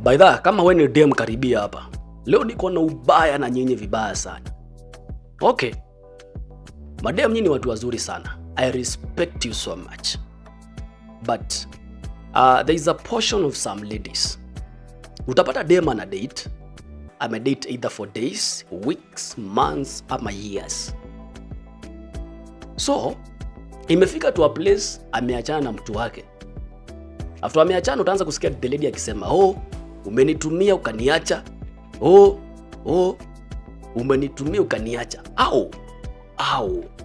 By the kama wewe ni dem karibia hapa. Leo niko na ubaya na nyinyi vibaya sana. Okay. Madem nyinyi watu wazuri sana. I respect you so much. But there is a portion of some ladies. Utapata dem ana date. Ame date either for days, weeks, months, ama years. So, imefika to a place ameachana na mtu wake. After ameachana utaanza kusikia the lady akisema, "Oh, umenitumia ukaniacha. Oh, umenitumia ukaniacha."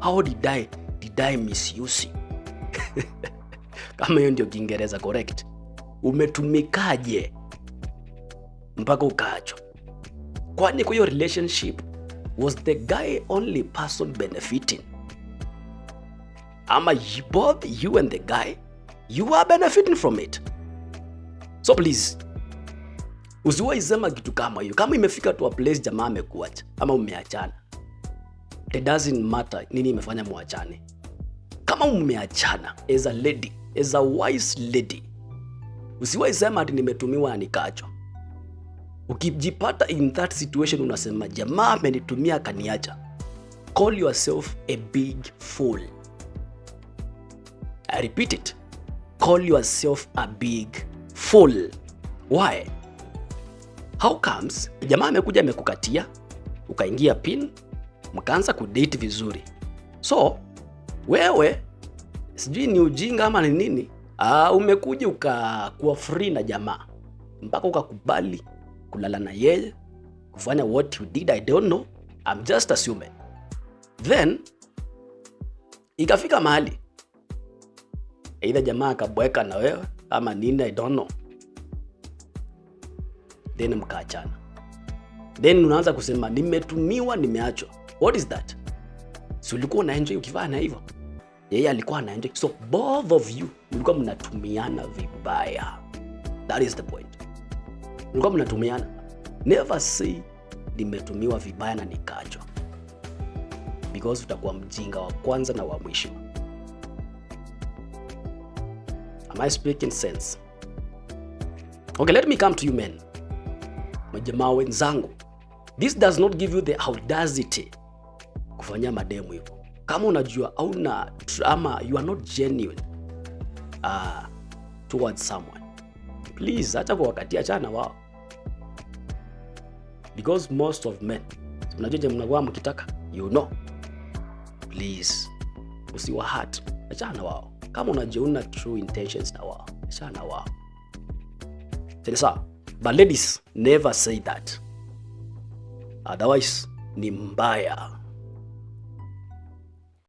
How did I misuse you? Kama hiyo ndio Kiingereza correct. Umetumikaje mpaka ukaachwa? Kwani kwa hiyo relationship was the guy only person benefiting? Ama both you and the guy, you are benefiting from it. So please, usiwahi sema kitu kama hiyo. Kama imefika to a place jamaa amekuacha ama umeachana, it doesn't matter nini imefanya muachane. Kama umeachana as a lady, as a wise lady, usiwahi sema ati nimetumiwa na nikaachwa. Ukijipata in that situation unasema jamaa amenitumia akaniacha, call yourself a big fool. I repeat it. Call yourself a big fool. Why? How comes jamaa amekuja amekukatia, ukaingia pin, mkaanza kudate vizuri. So, wewe sijui ni ujinga ama ni nini? Umekuja ukakuwa free na jamaa. Mpaka ukakubali kulala na yeye, kufanya what you did, I don't know. I'm just assuming. Then ikafika mahali either jamaa akabweka na wewe ama nini, I don't know. Then mkaachana. Then unaanza kusema nimetumiwa, nimeachwa. What is that? Si ulikuwa una enjoy ukifanya hivyo? Yeye alikuwa ana enjoy. So both of you mlikuwa mnatumiana vibaya. That is the point. Mlikuwa mnatumiana. Never say nimetumiwa vibaya na nikaachwa. Because utakuwa mjinga wa kwanza na wa mwisho. Am I speaking sense? Okay, let me come to you men. Majamaa wenzangu. This does not give you the audacity kufanya mademu hivyo. Kama unajua au na ama you are not genuine towards someone, please acha kwa wakati, achana wao. Because most of men, unajua je mnakuwa mkitaka, you know. Please usiwa hurt, achana wao. Kama unajua una true intentions na wao, achana wao. Sasa, but ladies, never say that. Otherwise, ni mbaya.